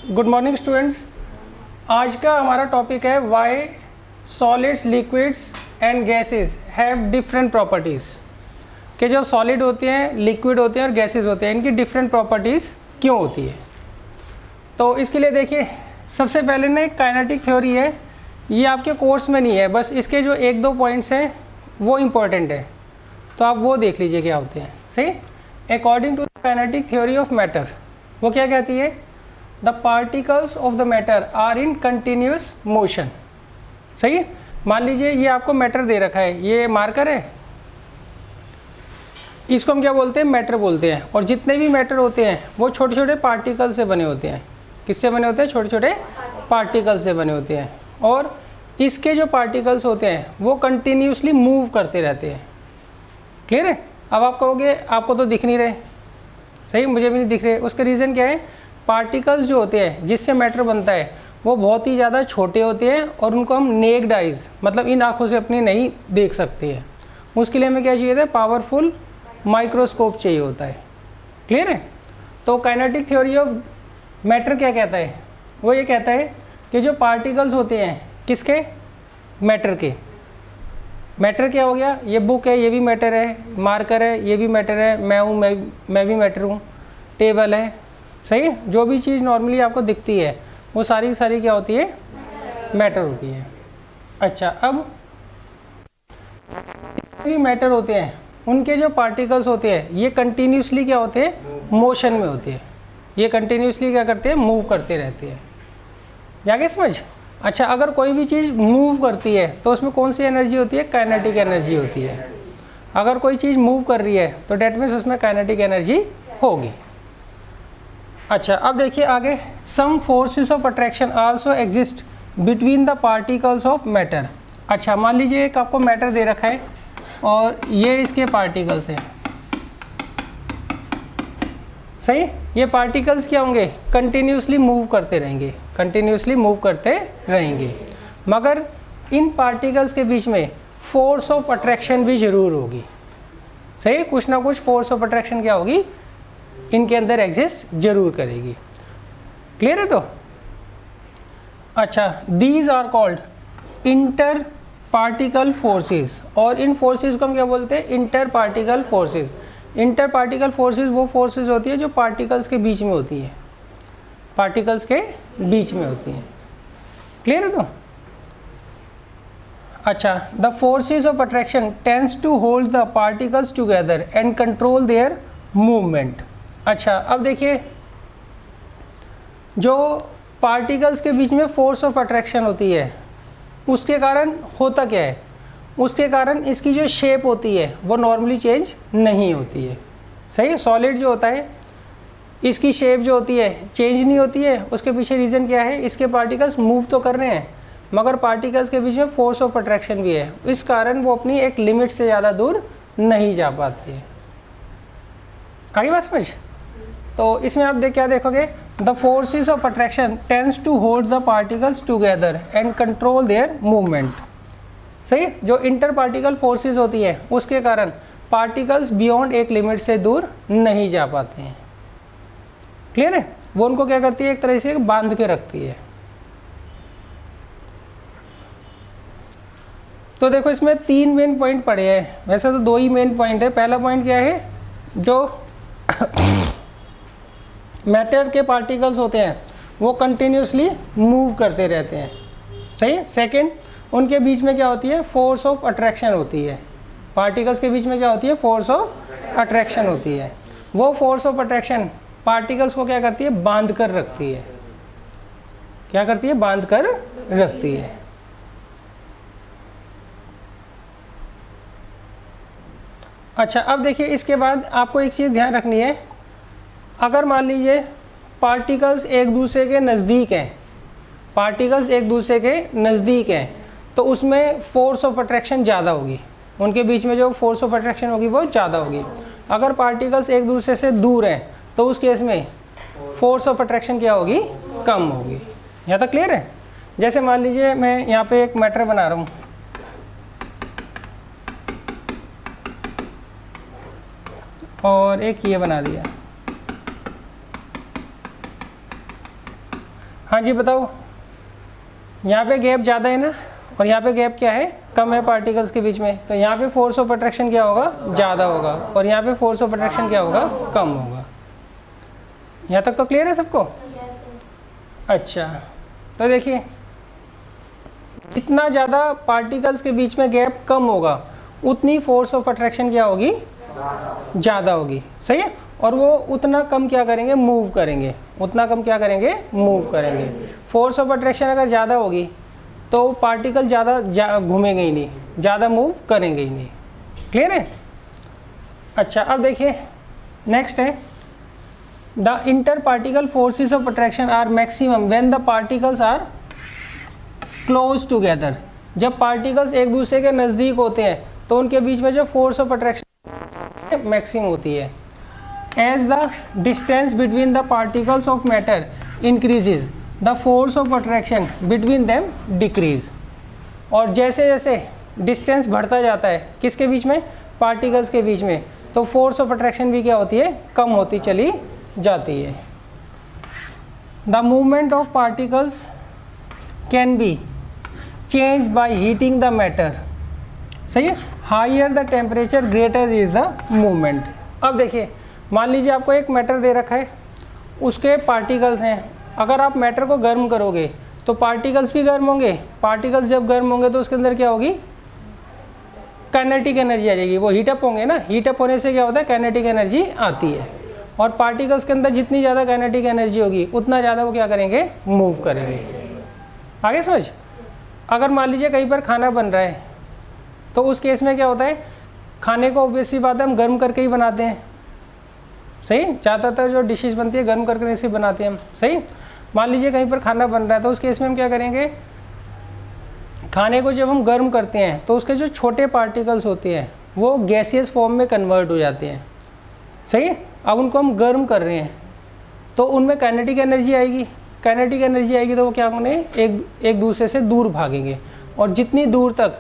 Good morning students. आज का हमारा टॉपिक है why solids, liquids and gases have different properties. कि जो सॉलिड होते हैं, लिक्विड होते हैं और गैसेस होते हैं, इनकी डिफरेंट प्रॉपर्टीज़ क्यों होती है। तो इसके लिए देखिए, सबसे पहले ना एक काइनेटिक थ्योरी है, ये आपके कोर्स में नहीं है, बस इसके जो एक दो पॉइंट्स हैं वो इम्पोर्टेंट है, तो आप वो देख लीजिए क्या होते हैं। सही। According to the kinetic theory of matter, वो क्या कहती है, the particles of the matter are in continuous motion. सही। मान लीजिए ये आपको मैटर दे रखा है, ये मार्कर है, इसको हम क्या बोलते हैं, मैटर बोलते हैं। और जितने भी मैटर होते हैं वो छोटे छोटे पार्टिकल से बने होते हैं। किससे बने होते हैं? छोटे छोटे पार्टिकल से बने होते हैं। और इसके जो पार्टिकल्स होते हैं वो कंटिन्यूसली मूव करते रहते हैं। क्लियर है। अब आप कहोगे आपको तो दिख नहीं रहे, सही, मुझे भी नहीं दिख रहे। उसका रीज़न क्या है, पार्टिकल्स जो होते हैं जिससे मैटर बनता है वो बहुत ही ज़्यादा छोटे होते हैं और उनको हम नेक्ड आइज, मतलब इन आँखों से अपनी नहीं देख सकते हैं। उसके लिए हमें क्या चाहिए था, पावरफुल माइक्रोस्कोप चाहिए होता है। क्लियर है। तो काइनेटिक थ्योरी ऑफ मैटर क्या कहता है, वो ये कहता है कि जो पार्टिकल्स होते हैं किसके, मैटर के। मैटर क्या हो गया, ये बुक है, ये भी मैटर है, मार्कर है, ये भी मैटर है, मैं हूँ, मैं भी मैटर हूँ, टेबल है। सही। जो भी चीज़ नॉर्मली आपको दिखती है वो सारी सारी क्या होती है, मैटर होती है। अच्छा, अब भी मैटर होते हैं, उनके जो पार्टिकल्स होते हैं ये कंटिन्यूसली क्या होते हैं, मोशन में होते हैं। ये कंटिन्यूसली क्या करते हैं, मूव करते रहते हैं। जाके समझ। अच्छा, अगर कोई भी चीज़ मूव करती है तो उसमें कौन सी एनर्जी होती है, काइनेटिक एनर्जी होती है। अगर कोई चीज़ मूव कर रही है तो डेट मीन्स उसमें काइनेटिक एनर्जी होगी। अच्छा, अब देखिए आगे, some forces of attraction also exist between the particles of matter. अच्छा, मान लीजिए एक आपको मैटर दे रखा है और ये इसके पार्टिकल्स हैं। सही। ये पार्टिकल्स क्या होंगे, कंटिन्यूसली मूव करते रहेंगे, कंटिन्यूसली मूव करते रहेंगे, मगर इन पार्टिकल्स के बीच में फोर्स ऑफ अट्रैक्शन भी जरूर होगी। सही। कुछ ना कुछ फोर्स ऑफ अट्रैक्शन क्या होगी, इनके अंदर एग्जिस्ट जरूर करेगी। क्लियर है। तो अच्छा, these are called interparticle forces, और इन फोर्सेस को हम क्या बोलते हैं, interparticle forces. Interparticle forces वो फोर्सेस होती है जो पार्टिकल्स के बीच में होती है, पार्टिकल्स के बीच में होती हैं। क्लियर है। तो अच्छा, the forces of attraction tends to hold the particles together and control their movement. अच्छा, अब देखिए, जो पार्टिकल्स के बीच में फोर्स ऑफ अट्रैक्शन होती है उसके कारण होता क्या है, उसके कारण इसकी जो शेप होती है वो नॉर्मली चेंज नहीं होती है। सही। सॉलिड जो होता है इसकी शेप जो होती है चेंज नहीं होती है। उसके पीछे रीज़न क्या है, इसके पार्टिकल्स मूव तो कर रहे हैं मगर पार्टिकल्स के बीच में फोर्स ऑफ अट्रैक्शन भी है, इस कारण वो अपनी एक लिमिट से ज़्यादा दूर नहीं जा पाती है। आगे बात समझ। तो इसमें आप क्या देखोगे, the forces of attraction tends to hold the particles together and control their movement. सही। जो इंटर पार्टिकल फोर्सेस होती है उसके कारण पार्टिकल्स बियॉन्ड एक लिमिट से दूर नहीं जा पाते हैं। क्लियर है। वो उनको क्या करती है, एक तरह से बांध के रखती है। तो देखो, इसमें तीन मेन पॉइंट पड़े हैं, वैसे तो दो ही मेन पॉइंट है। पहला पॉइंट क्या है, जो मैटर के पार्टिकल्स होते हैं वो कंटिन्यूसली मूव करते रहते हैं। सही। सेकंड, उनके बीच में क्या होती है, फोर्स ऑफ अट्रैक्शन होती है। पार्टिकल्स के बीच में क्या होती है, फोर्स ऑफ अट्रैक्शन होती है। वो फोर्स ऑफ अट्रैक्शन पार्टिकल्स को क्या करती है, बांध कर रखती है। क्या करती है, बांध कर रखती है। अच्छा, अब देखिए, इसके बाद आपको एक चीज़ ध्यान रखनी है, अगर मान लीजिए पार्टिकल्स एक दूसरे के नज़दीक हैं, पार्टिकल्स एक दूसरे के नज़दीक हैं, तो उसमें फोर्स ऑफ अट्रैक्शन ज़्यादा होगी, उनके बीच में जो फोर्स ऑफ अट्रैक्शन होगी वो ज़्यादा होगी। अगर पार्टिकल्स एक दूसरे से दूर हैं तो उस केस में फोर्स ऑफ अट्रैक्शन क्या होगी, कम होगी। यहाँ तक क्लियर है। जैसे मान लीजिए मैं यहाँ पे एक मैटर बना रहा हूँ, और एक ये बना दिया, हाँ जी बताओ, यहाँ पे गैप ज़्यादा है ना, और यहाँ पे गैप क्या है, कम है पार्टिकल्स के बीच में, तो यहाँ पे फोर्स ऑफ अट्रैक्शन क्या होगा, ज़्यादा होगा, और यहाँ पे फोर्स ऑफ अट्रैक्शन क्या होगा, कम होगा। यहाँ तक तो क्लियर है सबको? अच्छा, तो देखिए जितना ज़्यादा पार्टिकल्स के बीच में गैप कम होगा उतनी फोर्स ऑफ अट्रैक्शन क्या होगी, ज़्यादा होगी। सही है, और वो उतना कम क्या करेंगे, मूव करेंगे, उतना कम क्या करेंगे, मूव करेंगे। फोर्स ऑफ अट्रैक्शन अगर ज़्यादा होगी तो पार्टिकल ज़्यादा घूमेंगे ही नहीं, ज़्यादा मूव करेंगे ही नहीं। क्लियर है? अच्छा, अब देखिए नेक्स्ट है, the interparticle forces of attraction are maximum when the particles are close together. जब पार्टिकल्स एक दूसरे के नज़दीक होते हैं तो उनके बीच में जो फोर्स ऑफ अट्रैक्शन मैक्सिमम होती है। As the distance between the particles of matter increases the force of attraction between them decrease. और जैसे जैसे डिस्टेंस बढ़ता जाता है किसके बीच में, पार्टिकल्स के बीच में, तो फोर्स ऑफ अट्रैक्शन भी क्या होती है, कम होती चली जाती है। The movement of particles can be change by heating the matter. सही है, higher the temperature greater is the movement. अब देखिए मान लीजिए आपको एक मैटर दे रखा है, उसके पार्टिकल्स हैं, अगर आप मैटर को गर्म करोगे तो पार्टिकल्स भी गर्म होंगे, पार्टिकल्स जब गर्म होंगे तो उसके अंदर क्या होगी, काइनेटिक एनर्जी आ जाएगी, वो हीटअप होंगे ना, हीटअप होने से क्या होता है, काइनेटिक एनर्जी आती है, और पार्टिकल्स के अंदर जितनी ज़्यादा काइनेटिक एनर्जी होगी उतना ज़्यादा वो क्या करेंगे, मूव करेंगे। आगे समझ? अगर मान लीजिए कहीं पर खाना बन रहा है तो उस केस में क्या होता है, खाने को ऑब्वियसली बात है हम गर्म करके ही बनाते हैं। सही, ज़्यादातर जो डिशेस बनती है गर्म करके इसे बनाते हैं हम। सही, मान लीजिए कहीं पर खाना बन रहा है तो उस केस में हम क्या करेंगे, खाने को जब हम गर्म करते हैं तो उसके जो छोटे पार्टिकल्स होते हैं वो गैसियस फॉर्म में कन्वर्ट हो जाते हैं। सही, अब उनको हम गर्म कर रहे हैं तो उनमें काइनेटिक एनर्जी आएगी, काइनेटिक एनर्जी आएगी तो वो क्या होंगे, एक दूसरे से दूर भागेंगे, और जितनी दूर तक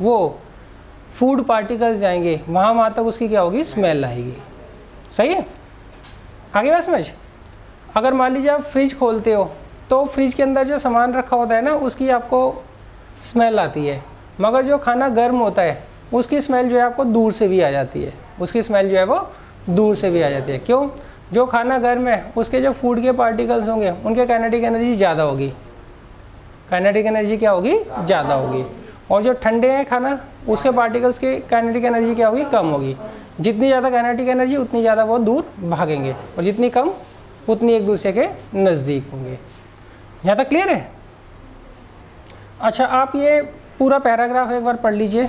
वो फूड पार्टिकल्स जाएंगे वहाँ तक उसकी क्या होगी, स्मेल आएगी। सही है, आगे बात समझ? अगर मान लीजिए आप फ्रिज खोलते हो तो फ्रिज के अंदर जो सामान रखा होता है ना उसकी आपको स्मेल आती है, मगर जो खाना गर्म होता है उसकी स्मेल जो है आपको दूर से भी आ जाती है, उसकी स्मेल जो है वो दूर से भी आ जाती है। क्यों? जो खाना गर्म है उसके जो फूड के पार्टिकल्स होंगे उनके काइनेटिक एनर्जी ज़्यादा होगी, काइनेटिक एनर्जी क्या होगी, ज़्यादा होगी, और जो ठंडे हैं खाना उसके पार्टिकल्स की काइनेटिक एनर्जी क्या होगी, कम होगी। जितनी ज़्यादा काइनेटिक एनर्जी उतनी ज़्यादा वो दूर भागेंगे, और जितनी कम उतनी एक दूसरे के नज़दीक होंगे। यहाँ तक क्लियर है? अच्छा, आप ये पूरा पैराग्राफ एक बार पढ़ लीजिए।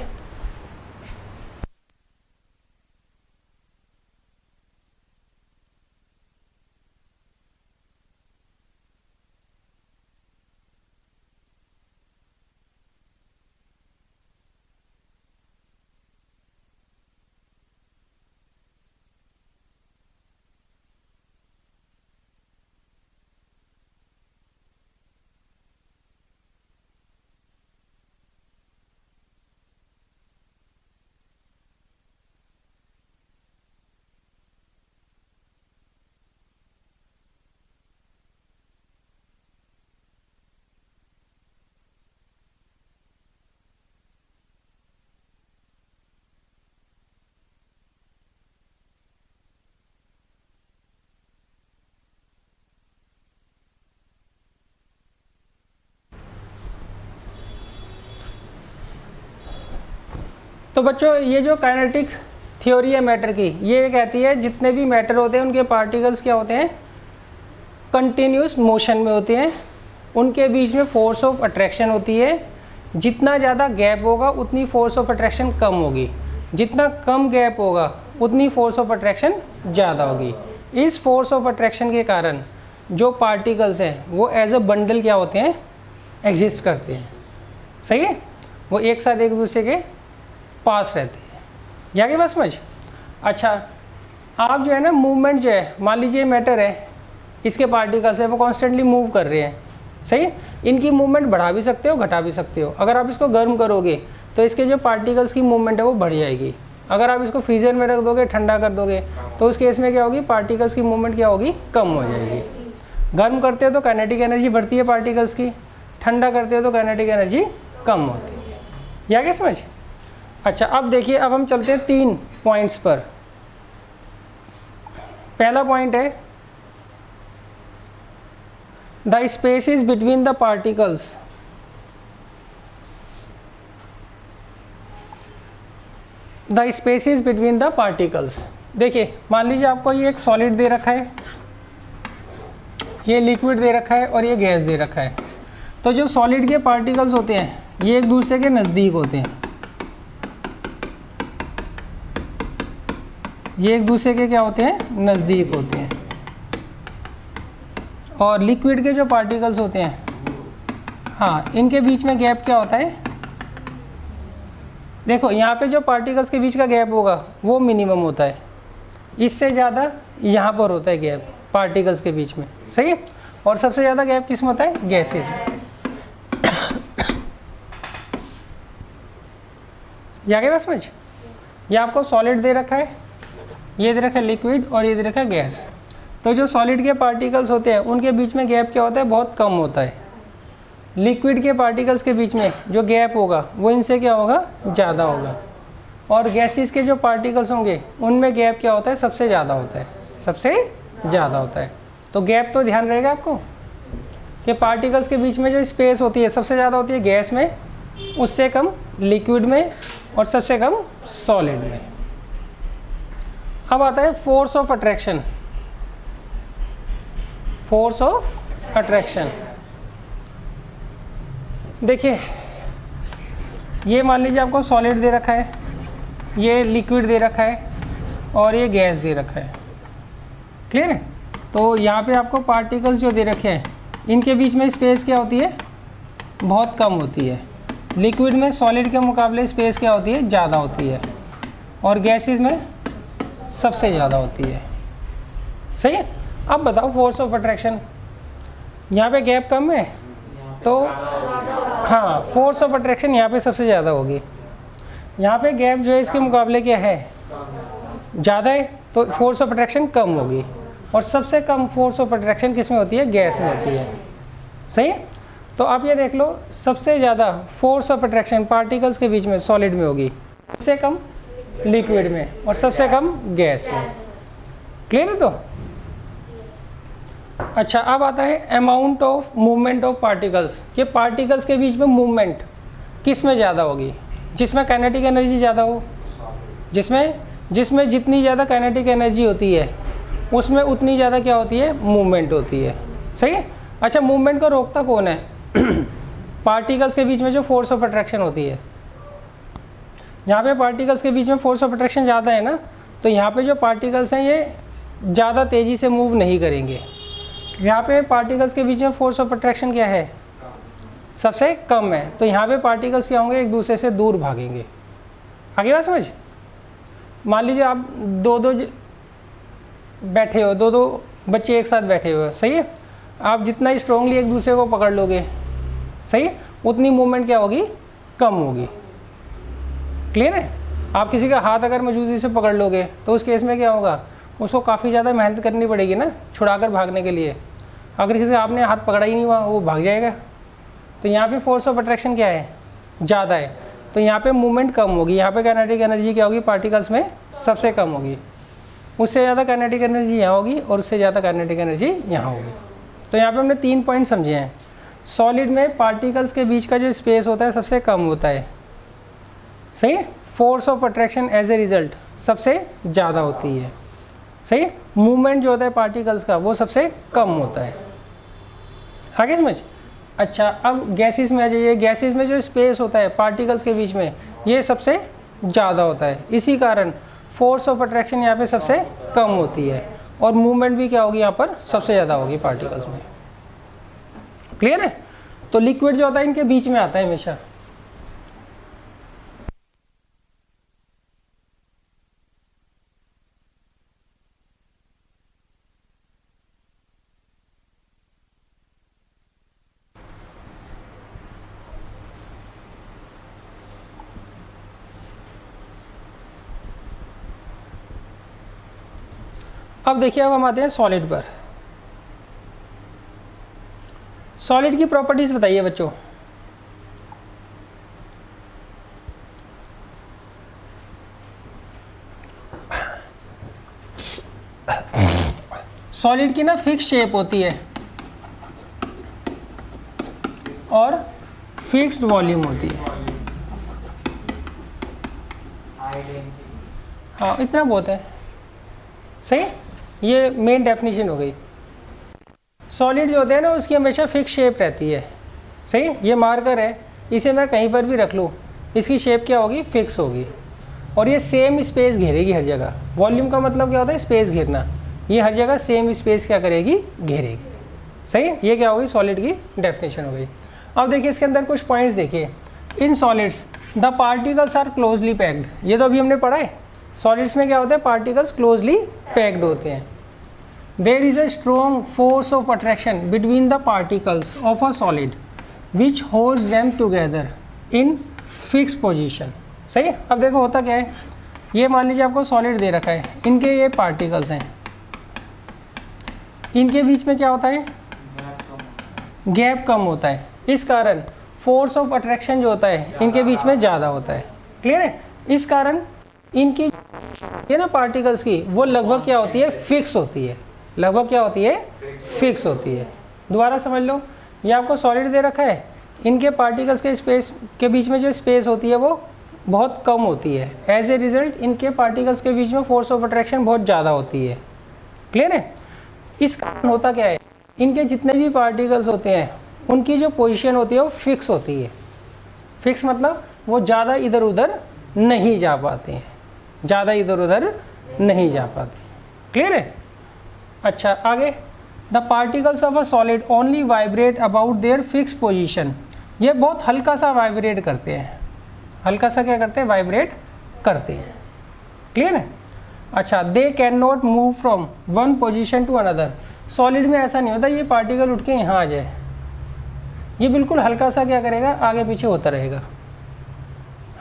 तो बच्चों ये जो काइनेटिक थ्योरी है मैटर की, ये कहती है जितने भी मैटर होते हैं उनके पार्टिकल्स क्या होते हैं, कंटिन्यूस मोशन में होते हैं, उनके बीच में फोर्स ऑफ अट्रैक्शन होती है। जितना ज़्यादा गैप होगा उतनी फोर्स ऑफ अट्रैक्शन कम होगी, जितना कम गैप होगा उतनी फोर्स ऑफ अट्रैक्शन ज़्यादा होगी। इस फोर्स ऑफ अट्रैक्शन के कारण जो पार्टिकल्स हैं वो एज अ बंडल क्या होते हैं, एग्जिस्ट करते हैं। सही है, वो एक साथ एक दूसरे के पास रहते हैं। यहाँ की बात समझ? अच्छा, आप जो है ना मूवमेंट जो है, मान लीजिए मैटर है, इसके पार्टिकल्स है वो कॉन्स्टेंटली मूव कर रहे हैं। सही है, इनकी मूवमेंट बढ़ा भी सकते हो घटा भी सकते हो। अगर आप इसको गर्म करोगे तो इसके जो पार्टिकल्स की मूवमेंट है वो बढ़ जाएगी, अगर आप इसको फ्रीजर में रख दोगे ठंडा कर दोगे तो उस केस में क्या होगी, पार्टिकल्स की मूवमेंट क्या होगी, कम हो जाएगी। गर्म करते हो तो काइनेटिक एनर्जी बढ़ती है पार्टिकल्स की, ठंडा करते हो तो काइनेटिक एनर्जी कम होती है। या क्या समझ? अच्छा, अब देखिए, अब हम चलते हैं 3 पॉइंट्स पर। पहला पॉइंट है the spaces between the particles. The spaces between the particles. देखिए, मान लीजिए आपको ये एक सॉलिड दे रखा है, ये लिक्विड दे रखा है और ये गैस दे रखा है। तो जो सॉलिड के पार्टिकल्स होते हैं ये एक दूसरे के नज़दीक होते हैं, ये एक दूसरे के क्या होते हैं? नज़दीक होते हैं। और लिक्विड के जो पार्टिकल्स होते हैं, हाँ, इनके बीच में गैप क्या होता है? देखो, यहाँ पे जो पार्टिकल्स के बीच का गैप होगा वो मिनिमम होता है, इससे ज़्यादा यहाँ पर होता है गैप पार्टिकल्स के बीच में, सही है। और सबसे ज़्यादा गैप किस में होता है? गैसेज में। या क्या बात समझ? ये आपको सॉलिड दे रखा है, ये दे रखा है लिक्विड और ये दे रखा है गैस। तो जो सॉलिड के पार्टिकल्स होते हैं उनके बीच में गैप क्या होता है? बहुत कम होता है। लिक्विड के पार्टिकल्स के बीच में जो गैप होगा वो इनसे क्या होगा? ज़्यादा होगा। और गैसेस के जो पार्टिकल्स होंगे उनमें गैप क्या होता है? सबसे ज़्यादा होता है, सबसे ज़्यादा होता है। तो गैप तो ध्यान रहेगा आपको कि पार्टिकल्स के बीच में जो स्पेस होती है सबसे ज़्यादा होती है गैस में, उससे कम लिक्विड में और सबसे कम सॉलिड में। अब आता है force of attraction. Force of attraction, देखिए, ये मान लीजिए आपको सॉलिड दे रखा है, ये लिक्विड दे रखा है और ये गैस दे रखा है, क्लियर है। तो यहाँ पे आपको पार्टिकल्स जो दे रखे हैं इनके बीच में स्पेस क्या होती है? बहुत कम होती है। लिक्विड में सॉलिड के मुकाबले स्पेस क्या होती है? ज़्यादा होती है। और गैसेस में सबसे ज़्यादा होती है, सही है। अब बताओ फोर्स ऑफ अट्रैक्शन, यहाँ पे गैप कम है तो हाँ, फोर्स ऑफ अट्रैक्शन यहाँ पे सबसे ज़्यादा होगी। यहाँ पे गैप जो है इसके मुकाबले क्या है? ज़्यादा है, तो फोर्स ऑफ अट्रैक्शन कम होगी। और सबसे कम फोर्स ऑफ अट्रैक्शन किस में होती है? गैस में होती है, सही है। तो आप ये देख लो, सबसे ज़्यादा फोर्स ऑफ अट्रैक्शन पार्टिकल्स के बीच में सॉलिड में होगी, सबसे कम लिक्विड में और सबसे कम गैस में, क्लियर है। तो अच्छा, अब आता है amount of movement of particles. कि पार्टिकल्स के बीच में मूवमेंट किस में ज़्यादा होगी? जिसमें काइनेटिक एनर्जी ज़्यादा हो, जिसमें जितनी ज़्यादा काइनेटिक एनर्जी होती है उसमें उतनी ज़्यादा क्या होती है? मूवमेंट होती है, सही है। अच्छा, मूवमेंट को रोकता कौन है? पार्टिकल्स के बीच में जो फोर्स ऑफ अट्रैक्शन होती है। यहाँ पे पार्टिकल्स के बीच में फोर्स ऑफ अट्रैक्शन ज़्यादा है ना, तो यहाँ पे जो पार्टिकल्स हैं ये ज़्यादा तेज़ी से मूव नहीं करेंगे। यहाँ पे पार्टिकल्स के बीच में फोर्स ऑफ अट्रैक्शन क्या है? सबसे कम है, तो यहाँ पे पार्टिकल्स क्या होंगे? एक दूसरे से दूर भागेंगे। आगे बात समझ? मान लीजिए आप दो बैठे हो, दो बच्चे एक साथ बैठे हुए, सही है। आप जितना स्ट्रांगली एक दूसरे को पकड़ लोगे, सही है, उतनी मूवमेंट क्या होगी? कम होगी, क्लियर है। आप किसी का हाथ अगर मजबूती से पकड़ लोगे तो उस केस में क्या होगा? उसको काफ़ी ज़्यादा मेहनत करनी पड़ेगी ना छुड़ाकर भागने के लिए। अगर किसी का आपने हाथ पकड़ा ही नहीं हुआ, वो भाग जाएगा। तो यहाँ पे फोर्स ऑफ अट्रैक्शन क्या है? ज़्यादा है, तो यहाँ पे मूवमेंट कम होगी। यहाँ पे काइनेटिक एनर्जी क्या होगी? पार्टिकल्स में सबसे कम होगी। उससे ज़्यादा काइनेटिक एनर्जी यहाँ होगी और उससे ज़्यादा काइनेटिक एनर्जी यहाँ होगी। तो यहाँ पे हमने 3 पॉइंट समझे हैं। सॉलिड में पार्टिकल्स के बीच का जो स्पेस होता है सबसे कम होता है, सही। Force of attraction as a result सबसे ज़्यादा होती है, सही। मूवमेंट जो होता है पार्टिकल्स का वो सबसे कम होता है। आगे समझ? अच्छा, अब गैसेस में आ जाइए। गैसेस में जो स्पेस होता है पार्टिकल्स के बीच में ये सबसे ज़्यादा होता है, इसी कारण फोर्स ऑफ अट्रैक्शन यहाँ पे सबसे कम होती है और मूवमेंट भी क्या होगी? यहाँ पर सबसे ज़्यादा होगी पार्टिकल्स में, क्लियर है। तो लिक्विड जो होता है इनके बीच में आता है हमेशा। अब देखिए, अब हम आते हैं सॉलिड पर। सॉलिड की प्रॉपर्टीज बताइए बच्चों। सॉलिड की ना फिक्स शेप होती है और फिक्स्ड वॉल्यूम होती है। हाँ इतना बहुत है, सही। ये मेन डेफिनेशन हो गई। सॉलिड जो होते हैं ना उसकी हमेशा फिक्स शेप रहती है, सही। ये मार्कर है, इसे मैं कहीं पर भी रख लूँ, इसकी शेप क्या होगी, फिक्स होगी। और ये सेम स्पेस घेरेगी हर जगह। वॉल्यूम का मतलब क्या होता है, स्पेस घेरना। ये हर जगह सेम स्पेस क्या करेगी, घेरेगी, सही। ये क्या होगी, सॉलिड की डेफिनेशन हो गई। अब देखिए इसके अंदर कुछ पॉइंट्स देखिए। In solids the particles are closely packed, ये तो अभी हमने पढ़ा है। सॉलिड्स में क्या होता है, पार्टिकल्स क्लोजली पैक्ड होते हैं। There is a strong force of attraction between the particles of a solid which holds them together in fix position, सही। अब देखो होता क्या है, ये मान लीजिए आपको सॉलिड दे रखा है, इनके ये पार्टिकल्स हैं, इनके बीच में क्या होता है, गैप कम होता है। इस कारण फोर्स ऑफ अट्रैक्शन जो होता है इनके बीच में ज़्यादा होता है, क्लियर है। इस कारण इनकी ये ना पार्टिकल्स की वो लगभग क्या होती है, फिक्स होती है। लगभग क्या होती है, फिक्स होती है। दोबारा समझ लो, ये आपको सॉलिड दे रखा है, इनके पार्टिकल्स के स्पेस के बीच में जो स्पेस होती है वो बहुत कम होती है। एज ए रिजल्ट इनके पार्टिकल्स के बीच में फोर्स ऑफ अट्रैक्शन बहुत ज़्यादा होती है, क्लियर है। इस कारण होता क्या है, इनके जितने भी पार्टिकल्स होते हैं उनकी जो पोजीशन होती है वो फिक्स होती है। फिक्स मतलब वो ज़्यादा इधर उधर नहीं जा पाते हैं, ज़्यादा इधर उधर नहीं जा पाते, क्लियर है। अच्छा आगे, the particles of a solid only vibrate about their fix position. ये बहुत हल्का सा वाइब्रेट करते हैं, हल्का सा क्या करते हैं, वाइब्रेट करते हैं, क्लियर है। अच्छा, they can not move from one position to another. Solid में ऐसा नहीं होता ये पार्टिकल उठ के यहाँ आ जाए, ये बिल्कुल हल्का सा क्या करेगा, आगे पीछे होता रहेगा।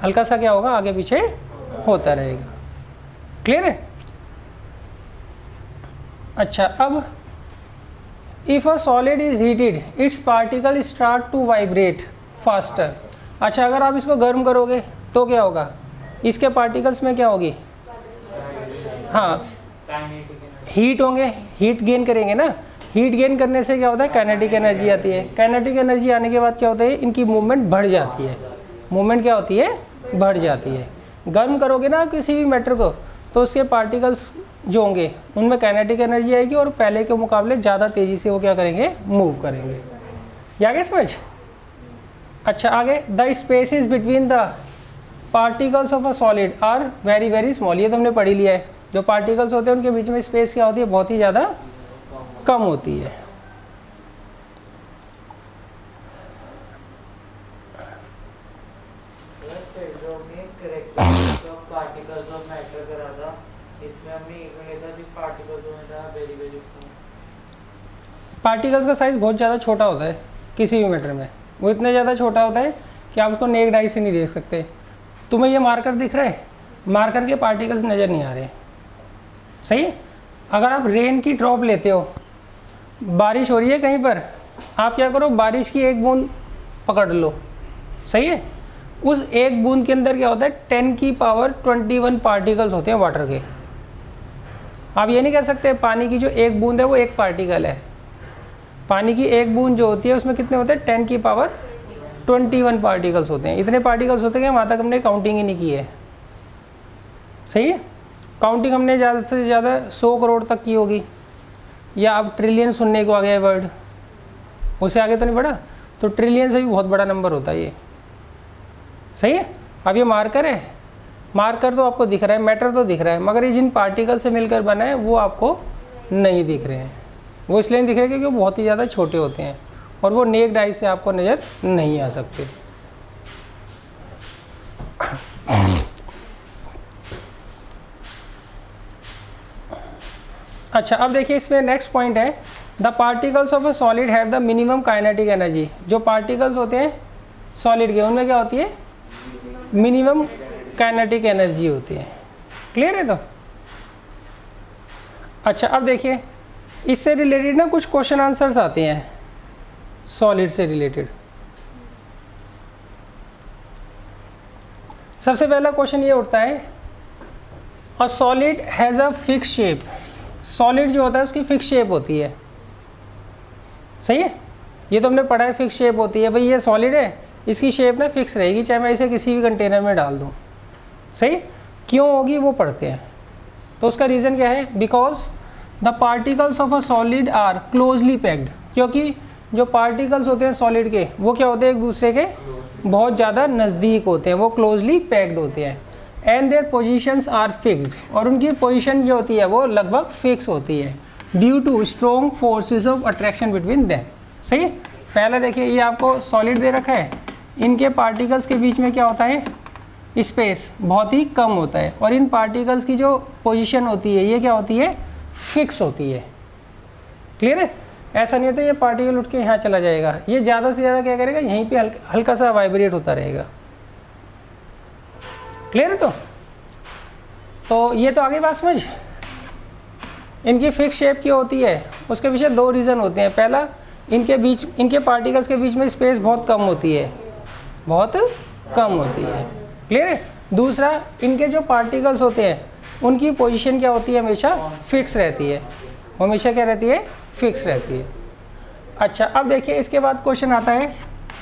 हल्का सा क्या होगा, आगे पीछे होता रहेगा, क्लियर है। अच्छा अब if a solid is heated its particle start to vibrate faster. अच्छा अगर आप इसको गर्म करोगे तो क्या होगा, इसके पार्टिकल्स में क्या होगी, हाँ हीट होंगे, हीट गेन करेंगे ना। हीट गेन करने से क्या होता है, काइनेटिक एनर्जी आती है। काइनेटिक एनर्जी आने के बाद क्या होता है, इनकी मूवमेंट बढ़ जाती है। मूवमेंट क्या होती है, बढ़ जाती है। गर्म करोगे ना किसी भी मैटर को तो उसके पार्टिकल्स जो होंगे उनमें काइनेटिक एनर्जी आएगी और पहले के मुकाबले ज़्यादा तेज़ी से वो क्या करेंगे, मूव करेंगे। ये आगे समझ। अच्छा आगे, the spaces between the particles of a solid are very very small. ये तो हमने पढ़ ही लिया है। जो पार्टिकल्स होते हैं उनके बीच में स्पेस क्या होती है, बहुत ही ज़्यादा कम होती है। पार्टिकल्स का साइज बहुत ज़्यादा छोटा होता है किसी भी मैटर में। वो इतना ज़्यादा छोटा होता है कि आप उसको नेक्ड आई से नहीं देख सकते। तुम्हें ये मार्कर दिख रहा है, मार्कर के पार्टिकल्स नज़र नहीं आ रहे, सही है। अगर आप रेन की ड्रॉप लेते हो, बारिश हो रही है कहीं पर, आप क्या करो, बारिश की एक बूंद पकड़ लो, सही है। उस एक बूंद के अंदर क्या होता है, 10 की पावर 21 पार्टिकल्स होते हैं वाटर के। आप ये नहीं कह सकते पानी की जो एक बूंद है वो एक पार्टिकल है। पानी की एक बूंद जो होती है उसमें कितने होते हैं, 10 की पावर 21 पार्टिकल्स होते हैं। इतने पार्टिकल्स होते हैं, वहाँ तक हमने काउंटिंग ही नहीं की है, सही है। काउंटिंग हमने ज़्यादा से ज़्यादा 100 करोड़ तक की होगी, या अब ट्रिलियन सुनने को आ गया है वर्ड, उससे आगे तो नहीं बढ़ा। तो ट्रिलियन से भी बहुत बड़ा नंबर होता है ये, सही है। अब ये मार्कर है, मार्कर तो आपको दिख रहा है, मैटर तो दिख रहा है, मगर ये जिन पार्टिकल से मिलकर बना है वो आपको नहीं दिख रहे हैं। वो इसलिए नहीं दिख रहे क्योंकि वो बहुत ही ज़्यादा छोटे होते हैं और वो नेक्ड आई से आपको नज़र नहीं आ सकते। अच्छा अब देखिए इसमें नेक्स्ट पॉइंट है, the particles of a solid have the minimum kinetic energy. जो पार्टिकल्स होते हैं सॉलिड के उनमें क्या होती है, मिनिमम काइनेटिक एनर्जी होती है, क्लियर है। तो अच्छा अब देखिए इससे रिलेटेड ना कुछ क्वेश्चन आंसर्स आते हैं। सॉलिड से रिलेटेड। सबसे पहला क्वेश्चन ये उठता है, a solid has a fix shape. Solid जो होता है उसकी फिक्स शेप होती है, सही है, ये तो हमने पढ़ा है, फिक्स शेप होती है। भाई ये सॉलिड है, इसकी शेप ना फिक्स रहेगी, चाहे मैं इसे किसी भी कंटेनर में डाल दूँ, सही। क्यों होगी वो पढ़ते हैं। तो उसका रीज़न क्या है, because the particles of a solid are closely packed. क्योंकि जो पार्टिकल्स होते हैं सॉलिड के वो क्या होते हैं, एक दूसरे के बहुत ज़्यादा नज़दीक होते हैं, वो क्लोजली पैक्ड होते हैं। And their positions are fixed, और उनकी पोजीशन जो होती है वो लगभग फिक्स होती है, due to strong forces of attraction between them. सही है। पहले देखिए ये आपको सॉलिड दे रखा है, इनके पार्टिकल्स के बीच में क्या होता है, स्पेस बहुत ही कम होता है, और इन पार्टिकल्स की जो पोजीशन होती है ये क्या होती है, फिक्स होती है। क्लियर है। ऐसा नहीं होता ये पार्टिकल उठ के यहाँ चला जाएगा, ये ज़्यादा से ज़्यादा क्या करेगा, यहीं पे हल्का सा वाइब्रेट होता रहेगा। क्लियर है। तो ये तो आगे बात समझ। इनकी फिक्स शेप क्या होती है, उसके पीछे दो रीज़न होते हैं। पहला, इनके पार्टिकल्स के बीच में स्पेस बहुत कम होती है, बहुत कम होती है। क्लियर है। दूसरा, इनके जो पार्टिकल्स होते हैं उनकी पोजीशन क्या होती है, हमेशा फिक्स रहती है, हमेशा क्या रहती है, फिक्स रहती है। अच्छा, अब देखिए इसके बाद क्वेश्चन आता है,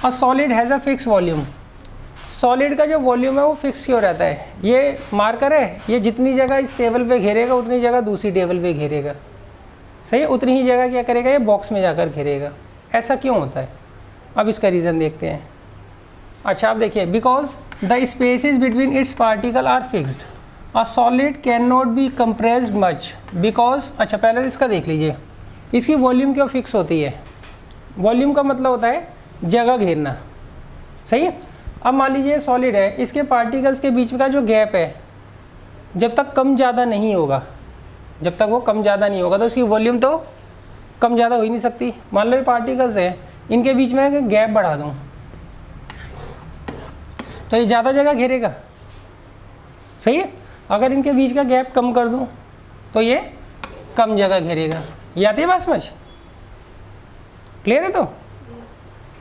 a solid has a fix volume. Solid का जो वॉल्यूम है वो फिक्स क्यों रहता है, ये मार्कर है, ये जितनी जगह इस टेबल पे घेरेगा उतनी जगह दूसरी टेबल पे घेरेगा, सही है, उतनी ही जगह क्या करेगा, ये बॉक्स में जाकर घेरेगा। ऐसा क्यों होता है, अब इसका रीज़न देखते हैं। अच्छा, आप देखिए, because the spaces between its particle are fixed, a solid can not be compressed much because. अच्छा, पहले इसका देख लीजिए, इसकी वॉल्यूम क्यों फिक्स होती है। वॉल्यूम का मतलब होता है जगह घेरना, सही है। अब मान लीजिए सॉलिड है, इसके पार्टिकल्स के बीच का जो गैप है जब तक कम ज़्यादा नहीं होगा, जब तक वो कम ज़्यादा नहीं होगा तो उसकी वॉल्यूम तो कम ज़्यादा हो ही नहीं सकती। मान लो ये पार्टिकल्स हैं, इनके बीच में गैप बढ़ा दूँ तो ये ज़्यादा जगह घेरेगा, सही है। अगर इनके बीच का गैप कम कर दूँ तो ये कम जगह घेरेगा। ये आती है बात समझ। क्लियर है। तो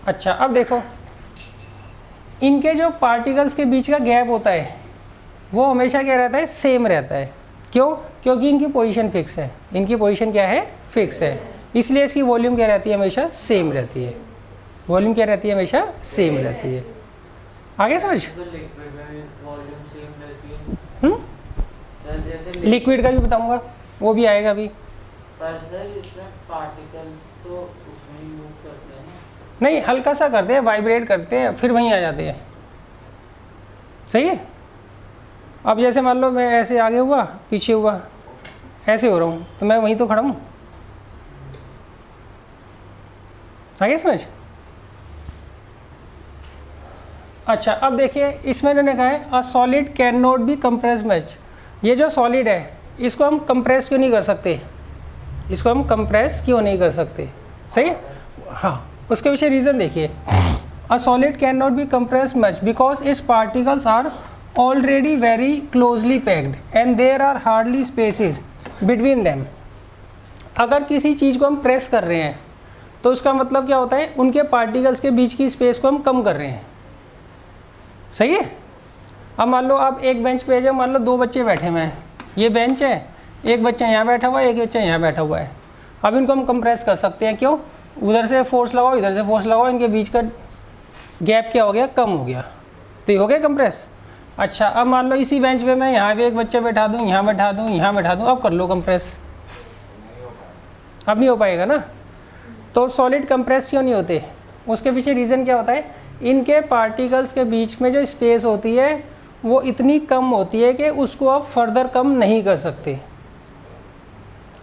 अच्छा, अब देखो इनके जो पार्टिकल्स के बीच का गैप होता है वो हमेशा क्या रहता है, सेम रहता है। क्यों, क्योंकि इनकी पोजीशन फिक्स है, इनकी पोजीशन क्या है, फिक्स है, इसलिए इसकी वॉल्यूम क्या रहती है, हमेशा सेम रहती है। वॉल्यूम क्या रहती है, हमेशा सेम रहती है। आगे समझ। लिक्विड का भी बताऊंगा, वो भी आएगा अभी। नहीं, हल्का सा करते हैं, वाइब्रेट करते हैं, फिर वहीं आ जाते हैं, सही है। अब जैसे मान लो मैं ऐसे आगे हुआ, पीछे हुआ, ऐसे हो रहा हूँ, तो मैं वहीं तो खड़ा हूँ। आगे समझ। अच्छा, अब देखिए इसमें इन्होंने कहा है, a solid can not be compress much. ये जो सॉलिड है इसको हम कंप्रेस क्यों नहीं कर सकते, इसको हम कंप्रेस क्यों नहीं कर सकते, सही है। हाँ, उसके पीछे रीज़न देखिए, a solid can not be compress much because its particles are already very closely packed and there are hardly spaces between them. अगर किसी चीज़ को हम प्रेस कर रहे हैं तो उसका मतलब क्या होता है, उनके पार्टिकल्स के बीच की स्पेस को हम कम कर रहे हैं, सही है। अब मान लो आप एक बेंच पे, मान लो दो बच्चे बैठे हुए हैं, ये बेंच है, एक बच्चा यहाँ बैठा हुआ है, एक बच्चा यहाँ बैठा हुआ है। अब इनको हम कंप्रेस कर सकते हैं, क्यों, उधर से फोर्स लगाओ, इधर से फोर्स लगाओ, इनके बीच का गैप क्या हो गया, कम हो गया, तो ये हो गया कंप्रेस। अच्छा, अब मान लो इसी बेंच पे मैं यहाँ पे एक बच्चा बैठा दूँ, यहाँ बैठा दूँ, यहाँ बैठा दूँ, अब कर लो कंप्रेस, अब नहीं हो पाएगा ना। तो सॉलिड कंप्रेस क्यों नहीं होते, उसके पीछे रीज़न क्या होता है, इनके पार्टिकल्स के बीच में जो स्पेस होती है वो इतनी कम होती है कि उसको आप फर्दर कम नहीं कर सकते।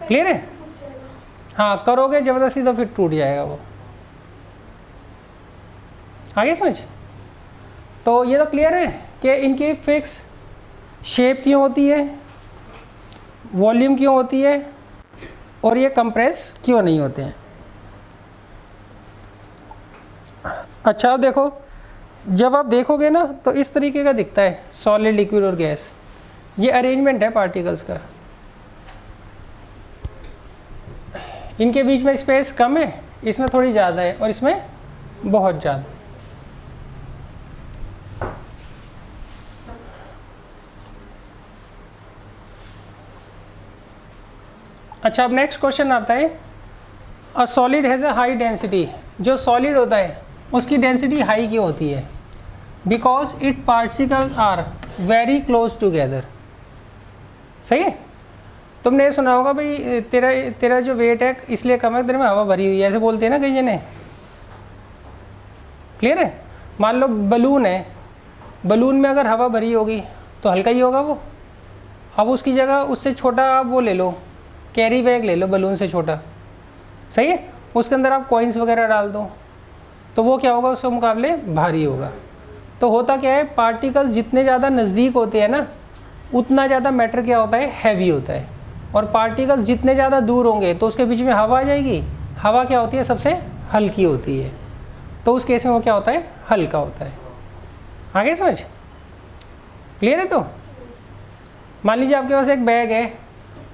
क्लियर है। हाँ, करोगे ज़बरदस्ती तो फिर टूट जाएगा वो। आगे समझ। तो ये तो क्लियर है कि इनकी फिक्स शेप क्यों होती है, वॉल्यूम क्यों होती है, और ये कंप्रेस क्यों नहीं होते हैं। अच्छा, अब देखो, जब आप देखोगे ना तो इस तरीके का दिखता है सॉलिड, लिक्विड और गैस। ये अरेंजमेंट है पार्टिकल्स का, इनके बीच में स्पेस कम है, इसमें थोड़ी ज़्यादा है और इसमें बहुत ज़्यादा। अच्छा, अब नेक्स्ट क्वेश्चन आता है, a solid has a high density. जो सॉलिड होता है उसकी डेंसिटी हाई क्यों होती है? Because it particles are very close together. सही है। तुमने ये सुना होगा भाई तेरा जो वेट है इसलिए कम है, तेरे में हवा भरी हुई है, ऐसे बोलते हैं ना कई जने। क्लियर है। मान लो बलून है, बलून में अगर हवा भरी होगी तो हल्का ही होगा वो। अब उसकी जगह उससे छोटा आप वो ले लो, कैरी बैग ले लो बलून से छोटा। सही है। उसके अंदर आप कॉइन्स वगैरह डाल दो तो वो क्या होगा, उसके मुकाबले भारी होगा। तो होता क्या है, पार्टिकल्स जितने ज़्यादा नज़दीक होते हैं ना उतना ज़्यादा मैटर क्या होता है, हैवी होता है। और पार्टिकल्स जितने ज़्यादा दूर होंगे तो उसके बीच में हवा आ जाएगी। हवा क्या होती है, सबसे हल्की होती है, तो उस केस में वो क्या होता है, हल्का होता है। आगे समझ क्लियर है। तो मान लीजिए आपके पास एक बैग है,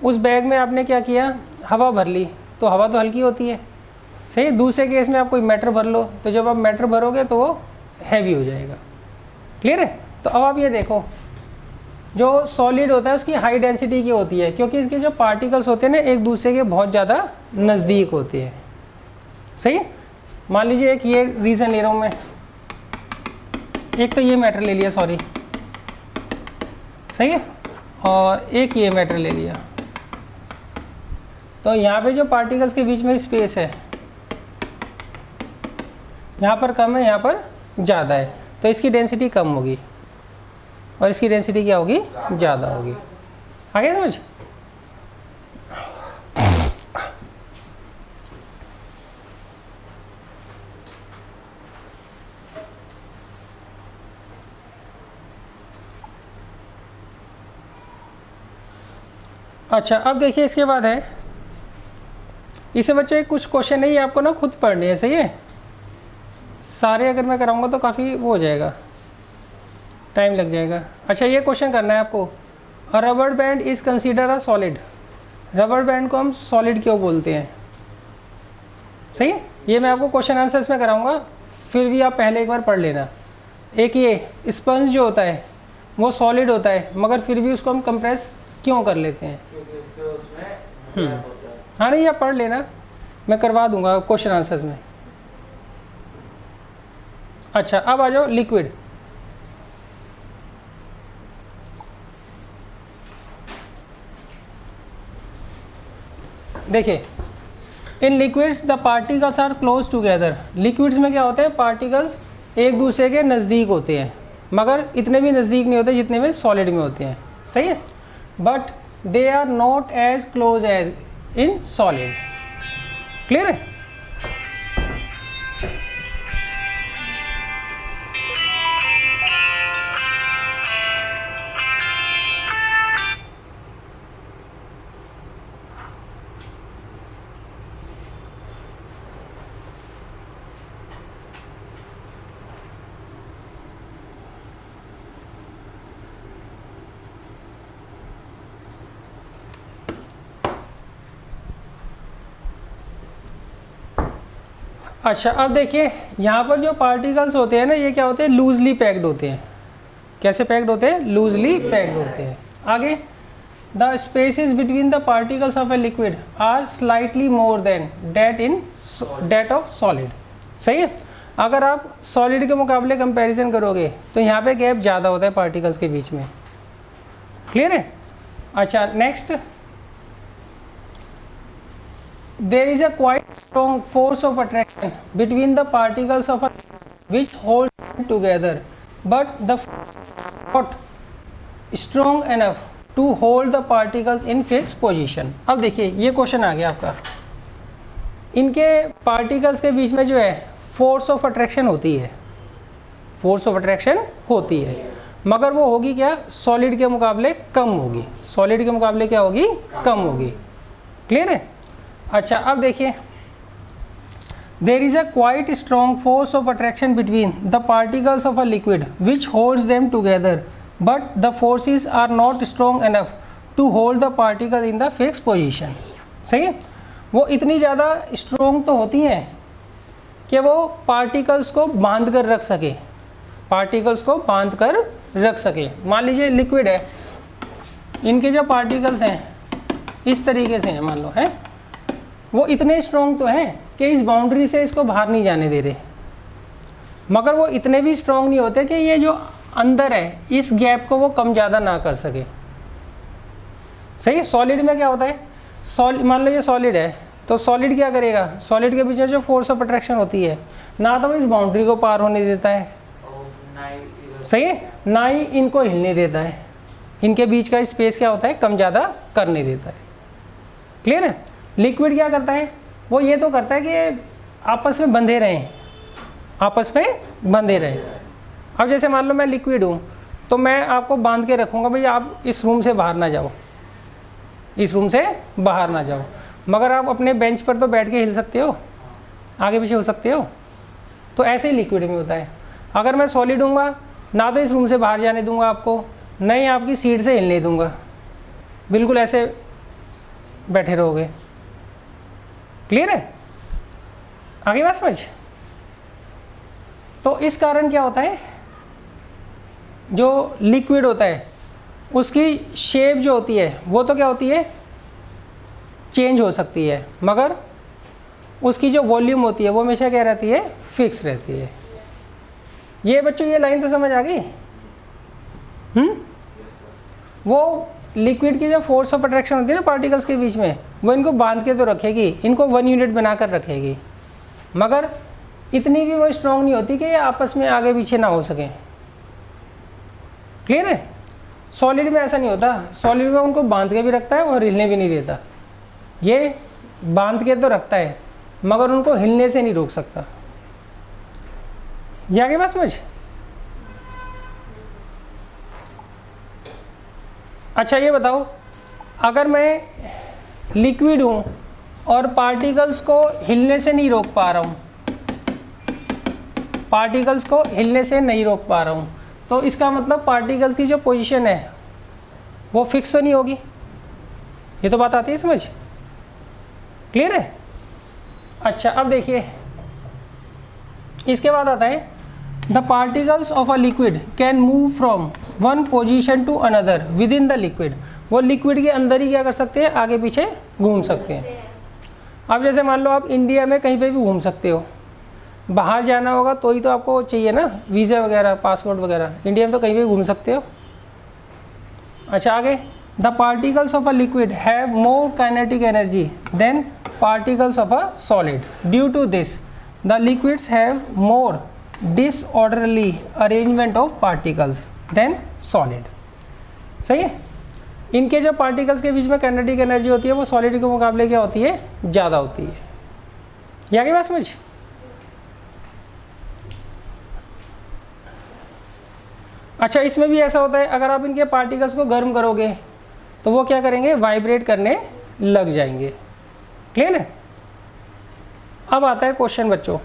उस बैग में आपने क्या किया, हवा भर ली, तो हवा तो हल्की होती है। सही। दूसरे केस में आप कोई मैटर भर लो, तो जब आप मैटर भरोगे तो वो हैवी हो जाएगा। क्लियर है। तो अब आप ये देखो, जो सॉलिड होता है उसकी हाई डेंसिटी की होती है क्योंकि इसके जो पार्टिकल्स होते हैं ना एक दूसरे के बहुत ज़्यादा नज़दीक होते हैं। सही है। मान लीजिए एक ये रीज़न ले रहा हूँ मैं, एक तो ये मैटर ले लिया, सॉरी, सही है, और एक ये मैटर ले लिया। तो यहाँ पे जो पार्टिकल्स के बीच में स्पेस है यहाँ पर कम है, यहाँ पर ज़्यादा है, तो इसकी डेंसिटी कम होगी और इसकी डेंसिटी क्या होगी, ज़्यादा होगी। आगे समझ। अच्छा, अब देखिए इसके बाद है, इसे बच्चों कुछ क्वेश्चन नहीं आपको ना खुद पढ़ने हैं। सही है। सारे अगर मैं कराऊंगा तो काफ़ी वो हो जाएगा, टाइम लग जाएगा। अच्छा, ये क्वेश्चन करना है आपको, अ rubber band is consider a solid. Rubber band को हम सॉलिड क्यों बोलते हैं? सही है। ये मैं आपको क्वेश्चन आंसर्स में कराऊंगा, फिर भी आप पहले एक बार पढ़ लेना। एक ये स्पंज जो होता है वो सॉलिड होता है मगर फिर भी उसको हम कंप्रेस क्यों कर लेते हैं? हाँ नहीं, आप पढ़ लेना, मैं करवा दूंगा क्वेश्चन आंसर्स में। अच्छा, अब आ जाओ लिक्विड। देखिए, in liquids the particles are close together. Liquids में क्या होते हैं, पार्टिकल्स एक दूसरे के नज़दीक होते हैं मगर इतने भी नज़दीक नहीं होते जितने में सॉलिड में होते हैं। सही है। But they are not as close as in solid. Clear है। अच्छा, अब देखिए यहाँ पर जो पार्टिकल्स होते हैं ना ये क्या होते हैं, लूजली पैक्ड होते हैं। कैसे पैक्ड होते हैं, लूजली पैक्ड होते हैं। आगे, the spaces between the particles of a liquid are slightly more than that of solid. सही है। अगर आप सॉलिड के मुकाबले कंपैरिजन करोगे तो यहाँ पे गैप ज़्यादा होता है पार्टिकल्स के बीच में। क्लियर है। अच्छा, next, there is a quite strong force of attraction between the particles of a which hold them together, but the force is not strong enough to hold the particles in fixed position। अब देखिए ये question आ गया आपका, इनके particles के बीच में जो है फोर्स ऑफ अट्रैक्शन होती है, फोर्स ऑफ अट्रैक्शन होती है मगर वो होगी क्या, सॉलिड के मुकाबले कम होगी। सॉलिड के मुकाबले क्या होगी, कम होगी। क्लियर है। अच्छा, अब देखिए, there is a quite strong force of attraction between the particles of a liquid which holds them together but the forces are not strong enough to hold the particle in the fix position. सही है। वो इतनी ज़्यादा strong तो होती हैं कि वो पार्टिकल्स को बांध कर रख सके, पार्टिकल्स को बांध कर रख सके। मान लीजिए लिक्विड है, इनके जो पार्टिकल्स हैं इस तरीके से हैं, मान लो है, वो इतने स्ट्रॉन्ग तो हैं कि इस बाउंड्री से इसको बाहर नहीं जाने दे रहे, मगर वो इतने भी स्ट्रॉन्ग नहीं होते कि ये जो अंदर है इस गैप को वो कम ज़्यादा ना कर सके। सही है। सॉलिड में क्या होता है, मान लो ये सॉलिड है, तो सॉलिड क्या करेगा, सॉलिड के पीछे जो फोर्स ऑफ अट्रैक्शन होती है ना तो वो इस बाउंड्री को पार होने देता है, सही है, ना ही इनको हिलने देता है, इनके बीच का स्पेस क्या होता है कम ज़्यादा करने देता है। क्लियर है। लिक्विड क्या करता है, वो ये तो करता है कि आपस में बंधे रहें, आपस में बंधे रहें। अब जैसे मान लो मैं लिक्विड हूँ, तो मैं आपको बांध के रखूँगा, भाई आप इस रूम से बाहर ना जाओ, इस रूम से बाहर ना जाओ, मगर आप अपने बेंच पर तो बैठ के हिल सकते हो, आगे पीछे हो सकते हो। तो ऐसे ही लिक्विड में होता है। अगर मैं सॉलिड हूँगा, ना तो इस रूम से बाहर जाने दूंगा आपको, न ही आपकी सीट से हिलने दूंगा, बिल्कुल ऐसे बैठे रहोगे। क्लियर है, आगे बात समझ। तो इस कारण क्या होता है, जो लिक्विड होता है उसकी शेप जो होती है वो तो क्या होती है, चेंज हो सकती है, मगर उसकी जो वॉल्यूम होती है वो हमेशा क्या रहती है, फिक्स रहती है। ये बच्चों ये लाइन तो समझ आ गई। वो लिक्विड की जो फोर्स ऑफ अट्रैक्शन होती है ना पार्टिकल्स के बीच में, वो इनको बांध के तो रखेगी, इनको 1 यूनिट बनाकर रखेगी, मगर इतनी भी वो स्ट्रांग नहीं होती कि ये आपस में आगे पीछे ना हो सके। क्लियर है। सॉलिड में ऐसा नहीं होता, सॉलिड में उनको बांध के भी रखता है और हिलने भी नहीं देता। ये बांध के तो रखता है मगर उनको हिलने से नहीं रोक सकता। ये आगे बात समझ। अच्छा ये बताओ, अगर मैं लिक्विड हूं और पार्टिकल्स को हिलने से नहीं रोक पा रहा हूं, पार्टिकल्स को हिलने से नहीं रोक पा रहा हूं, तो इसका मतलब पार्टिकल्स की जो पोजीशन है वो फिक्स तो नहीं होगी। ये तो बात आती है समझ। क्लियर है। अच्छा अब देखिए, इसके बाद आता है the particles of a liquid can move from one position to another within the liquid. वो लिक्विड के अंदर ही क्या कर सकते हैं, आगे पीछे घूम सकते हैं। अब जैसे मान लो आप इंडिया में कहीं पे भी घूम सकते हो, बाहर जाना होगा तो ही तो आपको चाहिए ना वीज़ा वगैरह, पासपोर्ट वगैरह, इंडिया में तो कहीं भी घूम सकते हो। अच्छा आगे, the particles of a liquid have more kinetic energy than particles of a solid. Due to this the liquids have more disorderly arrangement of particles than solid. सही है। इनके जो पार्टिकल्स के बीच में काइनेटिक एनर्जी होती है वो सॉलिड के मुकाबले क्या होती है, ज़्यादा होती है। ये आगे बात समझ। अच्छा इसमें भी ऐसा होता है, अगर आप इनके पार्टिकल्स को गर्म करोगे तो वो क्या करेंगे, वाइब्रेट करने लग जाएंगे। क्लियर है। अब आता है क्वेश्चन बच्चों,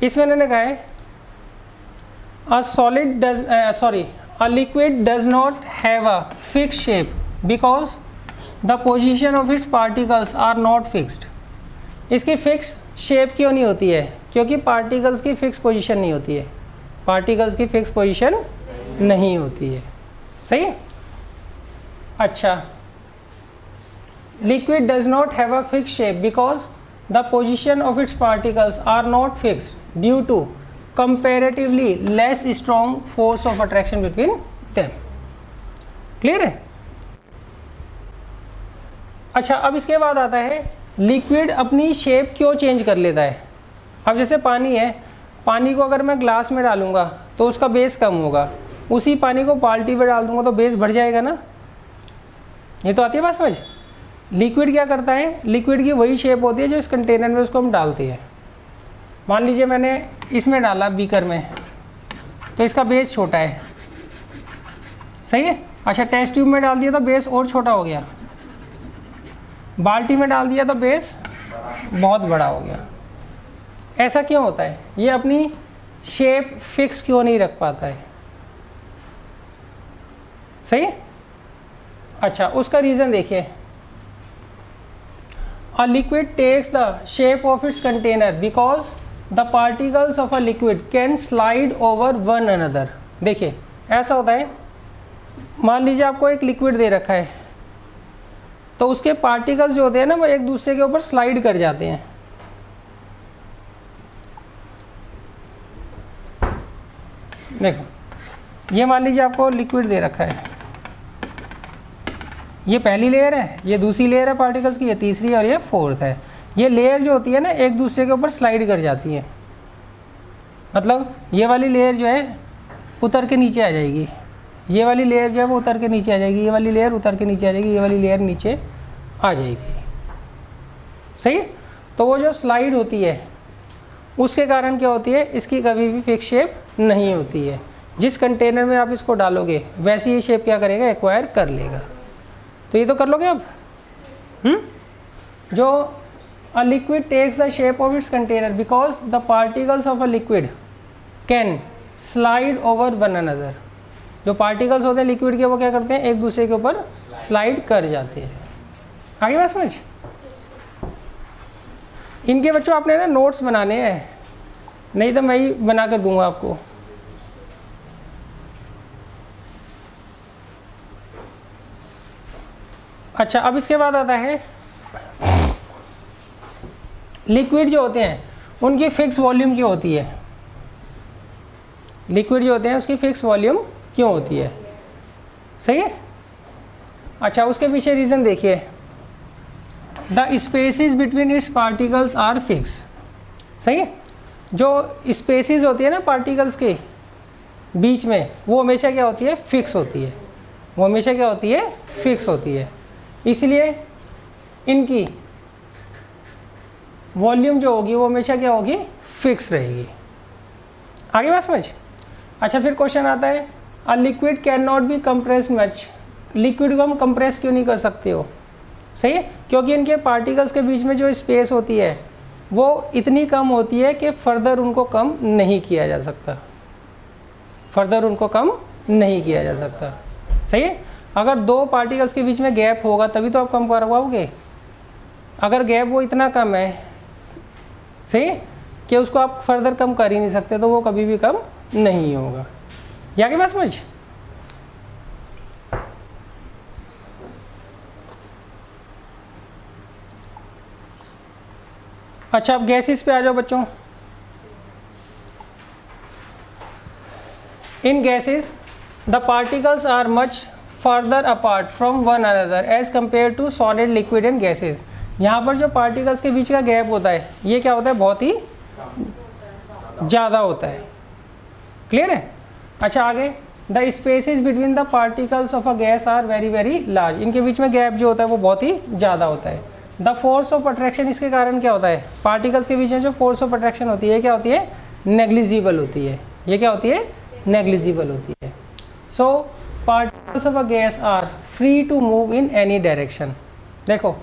इसमें मैंने कहा है a liquid does not have a fixed shape because the position of its particles are not fixed। इसकी फिक्स शेप क्यों नहीं होती है, क्योंकि पार्टिकल्स की फिक्स पोजीशन नहीं होती है, पार्टिकल्स की फिक्स पोजीशन नहीं होती है। सही है। अच्छा, liquid does not have a fix shape because the position of its particles are not fixed due to comparatively less strong force of attraction between them. Clear है। अच्छा अब इसके बाद आता है लिक्विड अपनी शेप क्यों चेंज कर लेता है। अब जैसे पानी है, पानी को अगर मैं ग्लास में डालूंगा तो उसका बेस कम होगा, उसी पानी को बाल्टी में डाल दूंगा तो बेस बढ़ जाएगा ना। ये तो आती है बात समझ। लिक्विड क्या करता है, लिक्विड की वही शेप होती है जो इस कंटेनर में उसको हम डालते हैं। मान लीजिए मैंने इसमें डाला बीकर में, तो इसका बेस छोटा है, सही है। अच्छा टेस्ट ट्यूब में डाल दिया तो बेस और छोटा हो गया, बाल्टी में डाल दिया तो बेस बहुत बड़ा हो गया। ऐसा क्यों होता है, ये अपनी शेप फिक्स क्यों नहीं रख पाता है। सही है। अच्छा उसका रीज़न देखिए, A liquid takes the shape of its container because the particles of a liquid can slide over one another. देखिए ऐसा होता है, मान लीजिए आपको एक लिक्विड दे रखा है, तो उसके पार्टिकल्स जो होते हैं ना वो एक दूसरे के ऊपर स्लाइड कर जाते हैं। देखो ये मान लीजिए आपको लिक्विड दे रखा है, ये पहली लेयर है, ये दूसरी लेयर है पार्टिकल्स की, ये तीसरी और ये फोर्थ है। ये लेयर जो होती है ना एक दूसरे के ऊपर स्लाइड कर जाती है, मतलब ये वाली लेयर जो है उतर के नीचे आ जाएगी, ये वाली लेयर जो है वो उतर के नीचे आ जाएगी, ये वाली लेयर उतर के नीचे आ जाएगी, ये वाली लेयर नीचे आ जाएगी। सही। तो वो जो स्लाइड होती है उसके कारण क्या होती है, इसकी कभी भी फिक्स शेप नहीं होती है। जिस कंटेनर में आप इसको डालोगे वैसी ही शेप क्या करेगा, एक्वायर कर लेगा। तो ये तो कर लोगे अब। जो a liquid takes the shape of its container because the particles of a liquid can slide over one another. जो पार्टिकल्स होते हैं लिक्विड के वो क्या करते हैं, एक दूसरे के ऊपर स्लाइड कर जाते हैं। आगे बात समझ। इनके बच्चों आपने ना नोट्स बनाने हैं, नहीं तो मैं ही बना कर दूंगा आपको। अच्छा अब इसके बाद आता है लिक्विड जो होते हैं उनकी फिक्स वॉल्यूम क्यों होती है। लिक्विड जो होते हैं उसकी फिक्स वॉल्यूम क्यों होती है। सही है। अच्छा उसके पीछे रीज़न देखिए, the spaces between its particles are fix. सही है। जो स्पेसिस होती है ना पार्टिकल्स के बीच में वो हमेशा क्या होती है, फिक्स होती है। वो हमेशा क्या होती है, फिक्स होती है। इसलिए इनकी वॉल्यूम जो होगी वो हमेशा क्या होगी, फिक्स रहेगी। आगे बात समझ। अच्छा फिर क्वेश्चन आता है, अ liquid can not be compress much. Liquid को हम कंप्रेस क्यों नहीं कर सकते हो। सही है। क्योंकि इनके पार्टिकल्स के बीच में जो स्पेस होती है वो इतनी कम होती है कि फर्दर उनको कम नहीं किया जा सकता। फर्दर उनको कम नहीं किया जा सकता। सही है। अगर दो पार्टिकल्स के बीच में गैप होगा तभी तो आप कम करवाओगे। अगर गैप वो इतना कम है, सही, कि उसको आप फर्दर कम कर ही नहीं सकते, तो वो कभी भी कम नहीं होगा। या क्या बात समझ। अच्छा अब गैसेस पे आ जाओ बच्चों। In gases the particles are much further apart from one another as compare to solid liquid and gases. यहाँ पर जो पार्टिकल्स के बीच का गैप होता है ये क्या होता है, बहुत ही ज़्यादा होता है। क्लियर है। अच्छा आगे, the spaces between the particles of a gas are very very large. इनके बीच में गैप जो होता है वो बहुत ही ज़्यादा होता है। द फोर्स ऑफ अट्रैक्शन, इसके कारण क्या होता है, पार्टिकल्स के बीच में जो फोर्स ऑफ अट्रैक्शन होती है क्या होती है, नेग्लिजिबल होती है। ये क्या होती है, नेग्लिजिबल होती है। So particles of a gas are free to move in any direction. देखो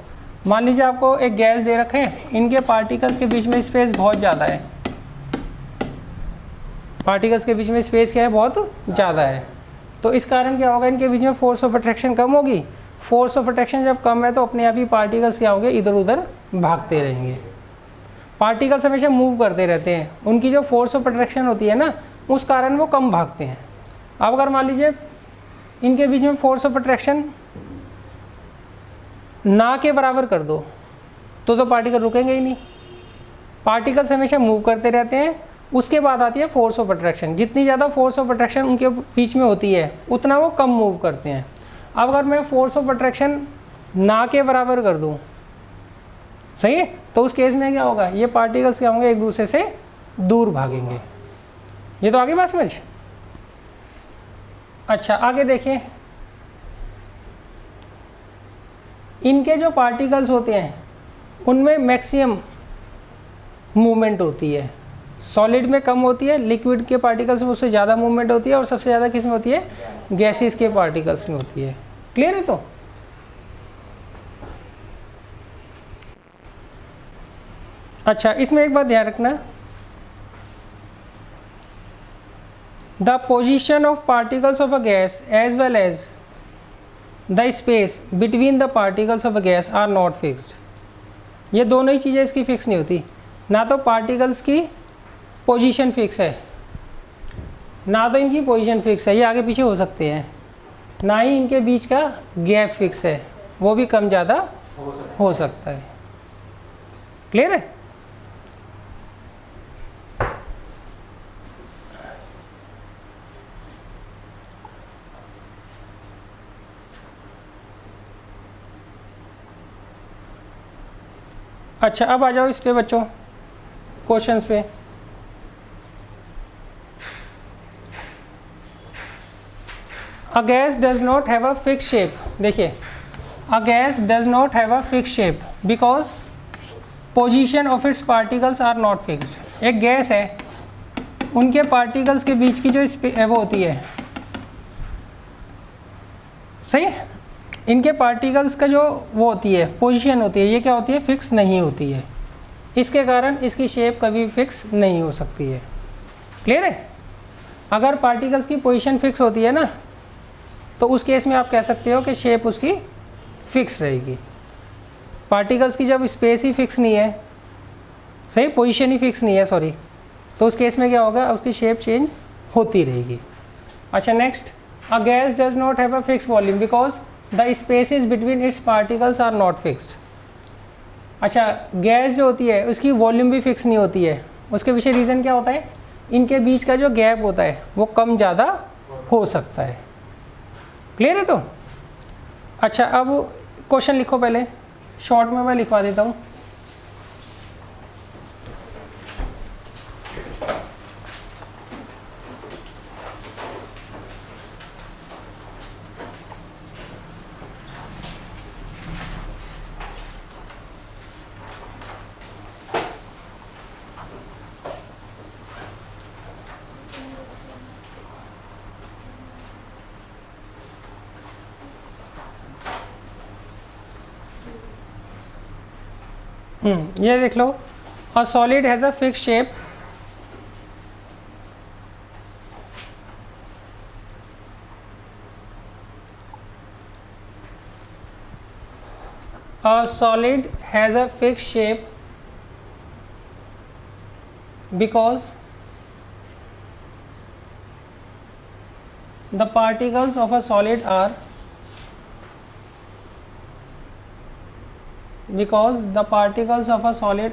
मान लीजिए आपको एक गैस दे रखे हैं, इनके पार्टिकल्स के बीच में स्पेस बहुत ज़्यादा है। पार्टिकल्स के बीच में स्पेस क्या है, बहुत ज़्यादा है। तो इस कारण क्या होगा, इनके बीच में फोर्स ऑफ अट्रैक्शन कम होगी। फोर्स ऑफ अट्रैक्शन जब कम है तो अपने आप ही पार्टिकल्स क्या होंगे, इधर उधर भागते रहेंगे। पार्टिकल्स हमेशा मूव करते रहते हैं, उनकी जो फोर्स ऑफ अट्रैक्शन होती है ना उस कारण वो कम भागते हैं। अब अगर मान लीजिए इनके बीच में फोर्स ऑफ अट्रैक्शन ना के बराबर कर दो तो पार्टिकल रुकेंगे ही नहीं। पार्टिकल्स हमेशा मूव करते रहते हैं। उसके बाद आती है फोर्स ऑफ अट्रैक्शन। जितनी ज़्यादा फोर्स ऑफ अट्रैक्शन उनके बीच में होती है उतना वो कम मूव करते हैं। अब अगर मैं फोर्स ऑफ अट्रैक्शन ना के बराबर कर दूं, सही है, तो उस केस में क्या होगा, ये पार्टिकल्स क्या होंगे, एक दूसरे से दूर भागेंगे। ये तो आगे बात समझ। अच्छा आगे देखिए, इनके जो पार्टिकल्स होते हैं उनमें मैक्सिमम मूवमेंट होती है। सॉलिड में कम होती है, लिक्विड के पार्टिकल्स में उससे ज़्यादा मूवमेंट होती है, और सबसे ज़्यादा किस में होती है, गैसेस के पार्टिकल्स में होती है। क्लियर है। तो अच्छा इसमें एक बात ध्यान रखना, the position of particles of a gas as well as the space between the particles of a gas are not fixed. ये दोनों ही चीज़ें इसकी फिक्स नहीं होती, ना तो पार्टिकल्स की पोजीशन फिक्स है, ना तो इनकी पोजीशन फिक्स है, ये आगे पीछे हो सकते हैं, ना ही इनके बीच का गैप फिक्स है, वो भी कम ज़्यादा हो सकता है। क्लियर है? अच्छा, अब आ जाओ इस पे बच्चों, क्वेश्चंस पे। A gas does not have a fix shape. देखिए, a gas does not have a fix shape because position of its particles are not fixed. एक गैस है, उनके पार्टिकल्स के बीच की जो वो होती है, सही, इनके पार्टिकल्स का जो वो होती है पोजीशन होती है, ये क्या होती है, फिक्स नहीं होती है। इसके कारण इसकी शेप कभी फिक्स नहीं हो सकती है। क्लियर है? अगर पार्टिकल्स की पोजीशन फिक्स होती है ना, तो उस केस में आप कह सकते हो कि शेप उसकी फिक्स रहेगी। पार्टिकल्स की जब स्पेस ही फिक्स नहीं है, सही, पोजीशन ही फिक्स नहीं है, सॉरी, तो उस केस में क्या होगा, उसकी शेप चेंज होती रहेगी। अच्छा, next, a gas does not have a fix volume because the spaces between its particles are not fixed. अच्छा, गैस जो होती है उसकी वॉल्यूम भी फिक्स नहीं होती है, उसके पीछे रीज़न क्या होता है, इनके बीच का जो गैप होता है वो कम ज़्यादा हो सकता है। क्लियर है? तो अच्छा, अब क्वेश्चन लिखो, पहले शॉर्ट में मैं लिखवा देता हूँ। ये देख लो, a solid has a fix shape a solid has a fixed shape because the particles of a solid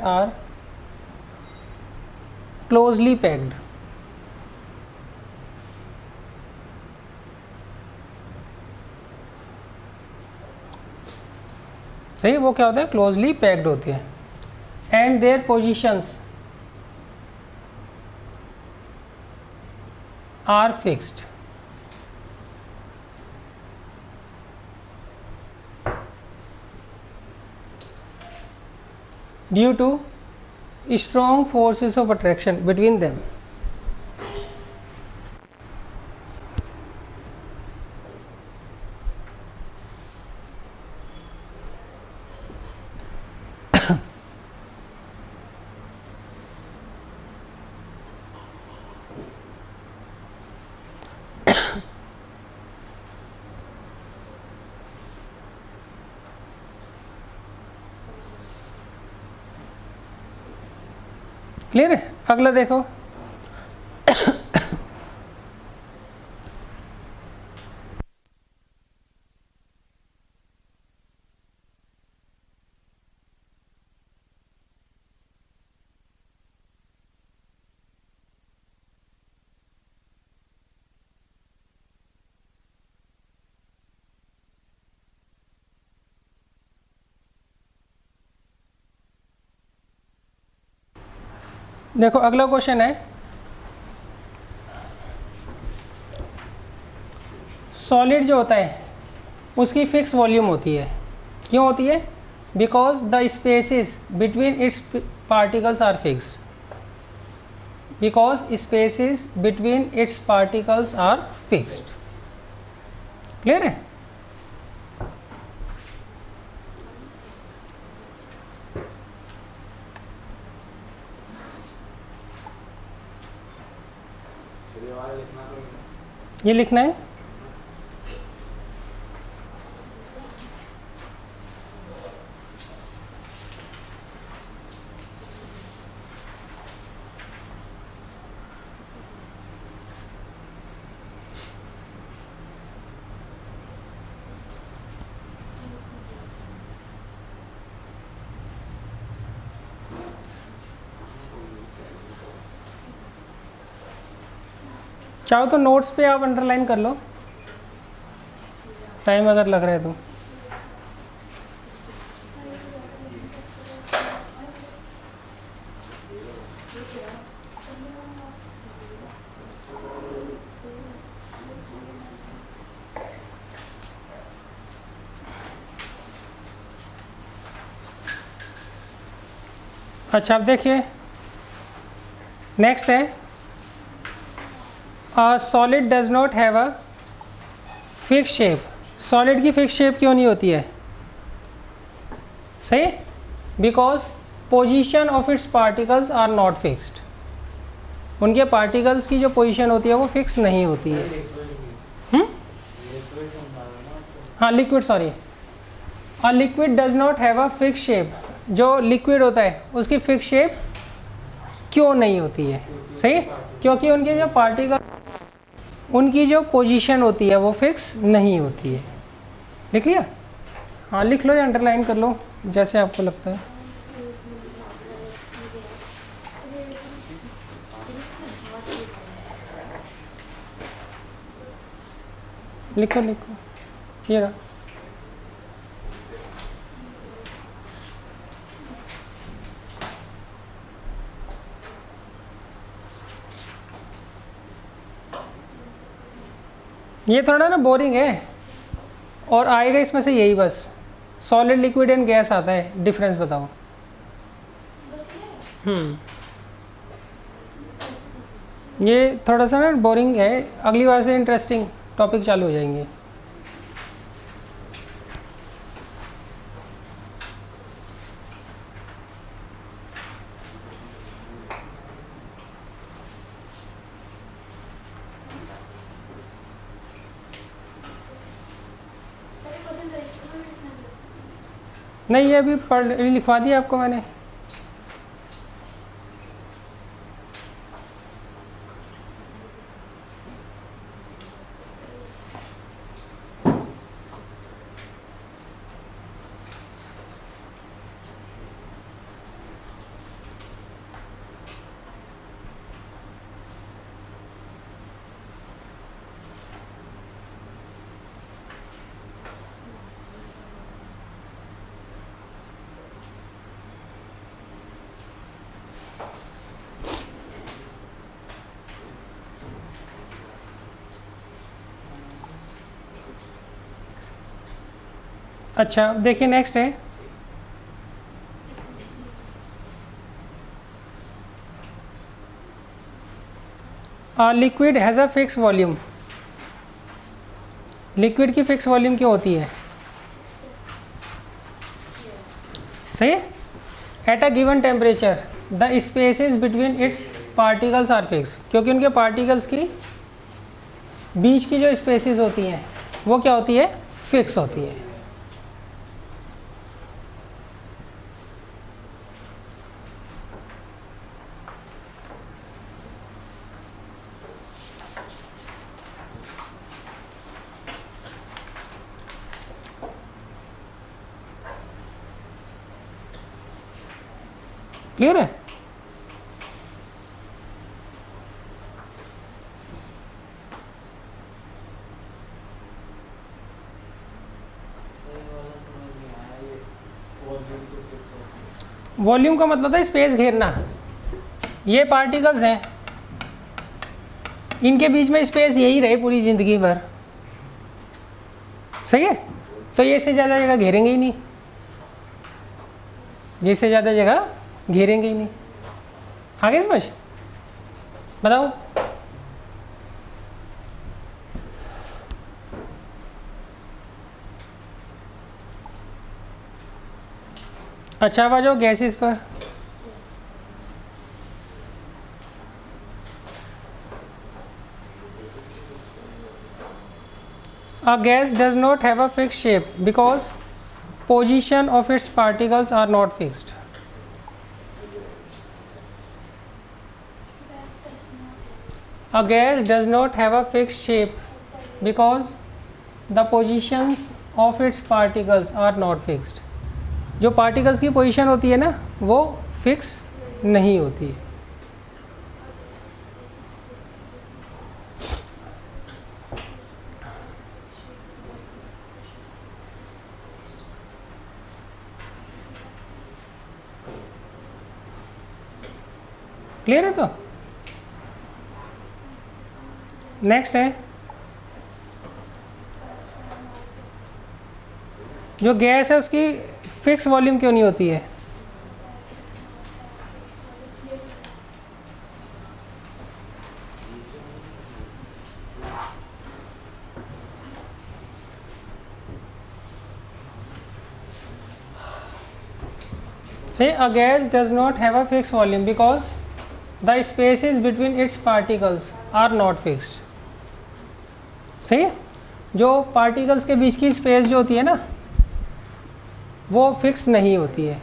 are closely packed. सही, वो क्या होता है, क्लोजली पैक्ड होते हैं, and their positions are fixed. Due to strong forces of attraction between them. Clear है? अगला देखो, देखो अगला क्वेश्चन है, सॉलिड जो होता है उसकी फिक्स वॉल्यूम होती है। क्यों होती है? Because the spaces between its particles are fixed. Because spaces between its particles are fixed. Clear है? ये लिखना है। चाहो तो नोट्स पे आप अंडरलाइन कर लो, टाइम अगर लग रहा है तो। अच्छा अब देखिए नेक्स्ट है, a solid does not have a fix shape. Solid की फिक्स शेप क्यों नहीं होती है? सही, because position of its particles are not fixed. उनके पार्टिकल्स की जो पोजीशन होती है वो फिक्स नहीं होती है। हाँ liquid, sorry, a liquid does not have a fix shape. जो लिक्विड होता है उसकी फिक्स शेप क्यों नहीं होती है? सही, क्योंकि उनके जो पार्टिकल, उनकी जो पोजीशन होती है वो फिक्स नहीं होती है। लिख लिया? हाँ लिख लो या अंडरलाइन कर लो जैसे आपको लगता है। लिखो लिखो, ये रहा। ये थोड़ा ना बोरिंग है और आएगा इसमें से यही बस, सॉलिड लिक्विड एंड गैस आता है, डिफरेंस बताओ। ये थोड़ा सा ना बोरिंग है, अगली बार से इंटरेस्टिंग टॉपिक चालू हो जाएंगे। नहीं ये अभी लिखवा दिया आपको मैंने। अच्छा देखिए नेक्स्ट है, liquid has a fix volume. Liquid की फिक्स वॉल्यूम क्यों होती है? सही, at a given temperature the spaces between its particles are fix. क्योंकि उनके पार्टिकल्स की बीच की जो स्पेसेस होती हैं वो क्या होती है? फिक्स होती है। क्लियर है? वॉल्यूम का मतलब है स्पेस घेरना। ये पार्टिकल्स हैं, इनके बीच में स्पेस यही रहे पूरी जिंदगी भर, सही है? तो ये इससे ज़्यादा जगह घेरेंगे ही नहीं, जिससे ज़्यादा जगह घेरेंगे ही नहीं। आगे समझ बताओ। अच्छा अब आ जाओ गैसेस पर। A gas does not have a fixed shape because position of its particles are not fixed. A gas does not have a fixed shape because the positions of its particles are not fixed. जो particles की position होती है ना वो fix नहीं होती है। Clear है? तो नेक्स्ट है जो गैस है उसकी फिक्स वॉल्यूम क्यों नहीं होती है? Say a gas does not have a fixed volume because the spaces between its particles are not fixed. सही है? जो पार्टिकल्स के बीच की स्पेस जो होती है ना वो फिक्स नहीं होती है।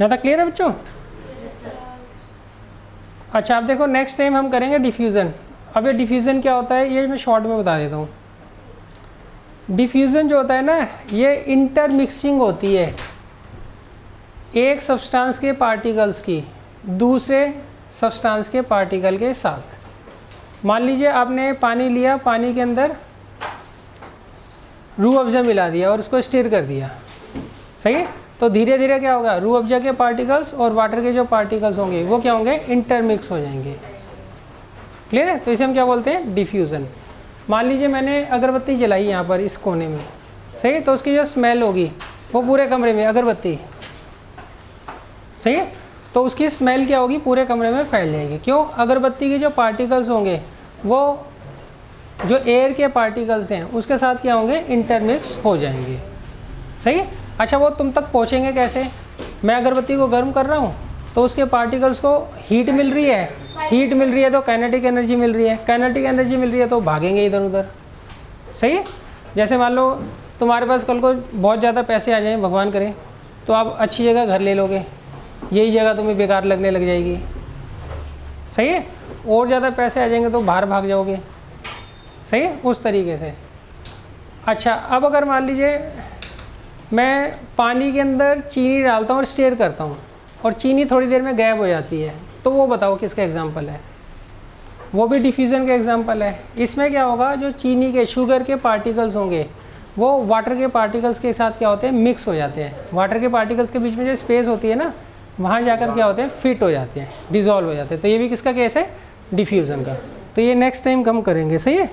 यहाँ तक क्लियर है बच्चों? अच्छा आप देखो नेक्स्ट टाइम हम करेंगे डिफ्यूज़न। अब ये डिफ्यूज़न क्या होता है ये मैं शॉर्ट में बता देता हूँ। डिफ्यूज़न जो होता है ना ये इंटरमिक्सिंग होती है एक सब्सटेंस के पार्टिकल्स की दूसरे सब्सटेंस के पार्टिकल के साथ। मान लीजिए आपने पानी लिया, पानी के अंदर रूह अफ़ज़ा मिला दिया और उसको स्टिर कर दिया, सही है? तो धीरे धीरे क्या होगा, रूह अफ़ज़ा के पार्टिकल्स और वाटर के जो पार्टिकल्स होंगे वो क्या होंगे, इंटरमिक्स हो जाएंगे। क्लियर है? तो इसे हम क्या बोलते हैं, डिफ्यूज़न। मान लीजिए मैंने अगरबत्ती जलाई यहाँ पर इस कोने में, सही है? तो उसकी जो स्मेल होगी वो पूरे कमरे में, अगरबत्ती, सही है? तो उसकी स्मेल क्या होगी, पूरे कमरे में फैल जाएगी। क्यों? अगरबत्ती के जो पार्टिकल्स होंगे वो जो एयर के पार्टिकल्स हैं उसके साथ क्या होंगे, इंटरमिक्स हो जाएंगे, सही है? अच्छा वो तुम तक पहुँचेंगे कैसे? मैं अगरबत्ती को गर्म कर रहा हूँ तो उसके पार्टिकल्स को हीट मिल रही है, हीट मिल रही है तो काइनेटिक एनर्जी मिल रही है, काइनेटिक एनर्जी मिल रही है तो भागेंगे इधर उधर, सही है? जैसे मान लो तुम्हारे पास कल को बहुत ज़्यादा पैसे आ जाएं, भगवान करे, तो आप अच्छी जगह घर ले लोगे, यही जगह तुम्हें बेकार लगने लग जाएगी, सही है? और ज़्यादा पैसे आ जाएंगे तो बाहर भाग जाओगे, सही है? उस तरीके से। अच्छा अब अगर मान लीजिए मैं पानी के अंदर चीनी डालता हूँ और स्टेयर करता हूँ और चीनी थोड़ी देर में गायब हो जाती है, तो वो बताओ किसका एग्जाम्पल है? वो भी डिफ्यूज़न का एग्जाम्पल है। इसमें क्या होगा, जो चीनी के, शुगर के पार्टिकल्स होंगे वो वाटर के पार्टिकल्स के साथ क्या होते हैं, मिक्स हो जाते हैं। वाटर के पार्टिकल्स के बीच में जो स्पेस होती है ना, वहाँ जाकर क्या होते हैं, फिट हो जाते हैं, डिज़ोल्व हो जाते हैं। तो ये भी किसका केस है, डिफ्यूज़न का। तो ये नेक्स्ट टाइम हम करेंगे, सही है?